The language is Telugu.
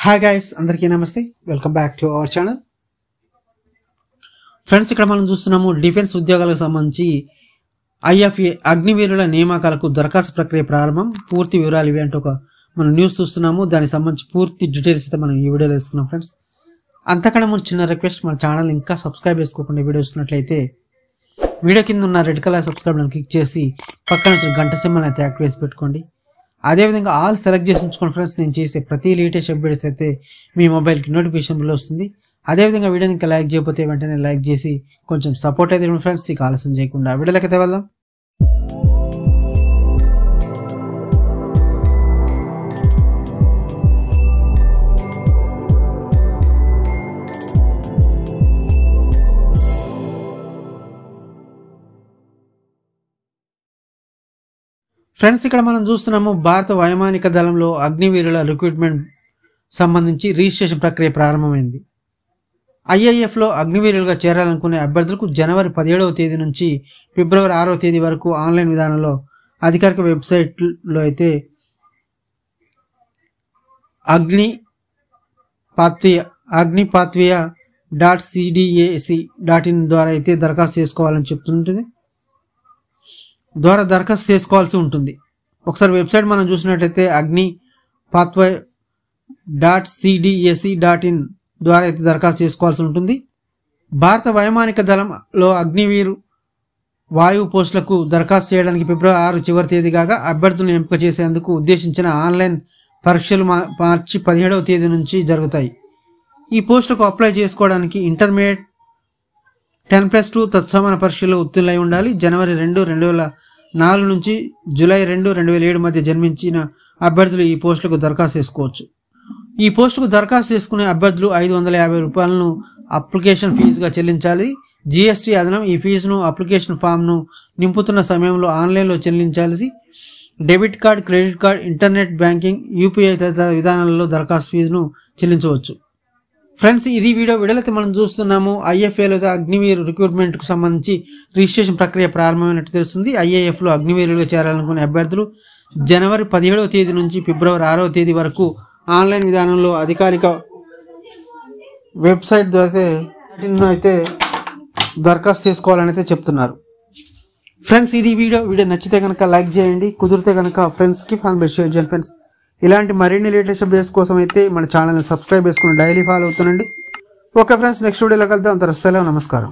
హాయ్ గైస్, అందరికీ నమస్తే. Welcome back to our channel. Friends, ఇక్కడ మనం చూస్తున్నాము డిఫెన్స్ ఉద్యోగాలకు సంబంధించి ఐఎఫ్ఏ అగ్నివీరుల నియామకాలకు దరఖాస్తు ప్రక్రియ ప్రారంభం. పూర్తి వివరాలు ఇవి అంటూ మనం న్యూస్ చూస్తున్నాము. దానికి సంబంధించి పూర్తి డీటెయిల్స్ అయితే మనం ఈ వీడియోలో ఇస్తున్నాం. ఫ్రెండ్స్, అంతకన్నా ముందు చిన్న రిక్వెస్ట్, మన ఛానల్ ఇంకా సబ్స్క్రైబ్ చేసుకోకుండా వీడియో చూసినట్లయితే వీడియో కింద ఉన్న రెడ్ కలర్ సబ్స్క్రైబ్ క్లిక్ చేసి పక్కన గంట సింబల్ అయితే యాక్టివేట్ పెట్టుకోండి. అదేవిధంగా ఆల్ సెలెక్ట్ చేసి ఉంచుకోండి ఫ్రెండ్స్. నేను చేసే ప్రతి లేటెస్ట్ అప్డేట్స్ అయితే మీ మొబైల్కి నోటిఫికేషన్ బిల్ వస్తుంది. అదేవిధంగా వీడియోని ఇంకా లైక్ చేయకపోతే వెంటనే లైక్ చేసి కొంచెం సపోర్ట్ అయితే ఫ్రెండ్స్. ఇక ఆలస్యం చేయకుండా వీడియోలోకి అయితే వెళ్దాం. ఫ్రెండ్స్, ఇక్కడ మనం చూస్తున్నాము భారత వైమానిక దళంలో అగ్నివీరుల రిక్రూట్మెంట్ సంబంధించి రిజిస్ట్రేషన్ ప్రక్రియ ప్రారంభమైంది. ఐఏఎఫ్లో అగ్నివీరులుగా చేరాలనుకునే అభ్యర్థులకు జనవరి 17వ తేదీ నుంచి ఫిబ్రవరి 6వ తేదీ వరకు ఆన్లైన్ విధానంలో అధికారిక వెబ్సైట్లో అయితే agnipathviya.cdac.in ద్వారా అయితే దరఖాస్తు చేసుకోవాలని చెప్తుంటుంది. దరఖాస్తు చేసుకోవాల్సి ఉంటుంది. ఒకసారి వెబ్సైట్ మనం చూసినట్లయితే agnipathviya.cdac.in ద్వారా అయితే దరఖాస్తు చేసుకోవాల్సి ఉంటుంది. భారత వైమానిక దళంలో అగ్నివీరు వాయువు పోస్టులకు దరఖాస్తు చేయడానికి ఫిబ్రవరి 6 చివరి తేదీ కాగా అభ్యర్థులను ఎంపిక చేసేందుకు ఉద్దేశించిన ఆన్లైన్ పరీక్షలు మార్చి 17వ తేదీ నుంచి జరుగుతాయి. ఈ పోస్టులకు అప్లై చేసుకోవడానికి ఇంటర్మీడియట్ 10+2 తత్సమాన పరీక్షలు ఉత్తీర్ణులై ఉండాలి. జనవరి 2, 2004 నుంచి జూలై 2, 2007 మధ్య జన్మించిన అభ్యర్థులు ఈ పోస్టులకు దరఖాస్తు చేసుకోవచ్చు. ఈ పోస్టుకు దరఖాస్తు చేసుకునే అభ్యర్థులు 550 రూపాయలను అప్లికేషన్ ఫీజుగా చెల్లించాలి. జీఎస్టీ అదనం. ఈ ఫీజును అప్లికేషన్ ఫామ్ను నింపుతున్న సమయంలో ఆన్లైన్లో చెల్లించాల్సి. Debit card, credit card, internet banking, UPI తదితర విధానాలలో దరఖాస్తు ఫీజును చెల్లించవచ్చు. ఫ్రెండ్స్, ఇది వీడియోలో అయితే మనం చూస్తున్నాము ఐఎఫ్ఏలో అగ్నివీరు రిక్రూట్మెంట్కు సంబంధించి రిజిస్ట్రేషన్ ప్రక్రియ ప్రారంభమైనట్టు తెలుస్తుంది. ఐఏఎఫ్లో అగ్నివీరులుగా చేరాలనుకునే అభ్యర్థులు జనవరి 17వ తేదీ నుంచి ఫిబ్రవరి 6వ తేదీ వరకు ఆన్లైన్ విధానంలో అధికారిక వెబ్సైట్ ద్వారా అయితే దరఖాస్తు చేసుకోవాలని అయితే చెప్తున్నారు. ఫ్రెండ్స్, ఇది వీడియో నచ్చితే కనుక లైక్ చేయండి, కుదిరితే కనుక ఫ్రెండ్స్కి ఫ్యామిలీ షేర్ చేయండి. ఫ్రెండ్స్, ఇలాంటి మరిన్ని లేటెస్ట్ అప్డేట్స్ కోసం అయితే మన ఛానల్ని సబ్స్క్రైబ్ చేసుకుని డైలీ ఫాలో అవుతుండండి. ఓకే ఫ్రెండ్స్, నెక్స్ట్ వీడియోలో కలుద్దాం. అంత సెలవు, నమస్కారం.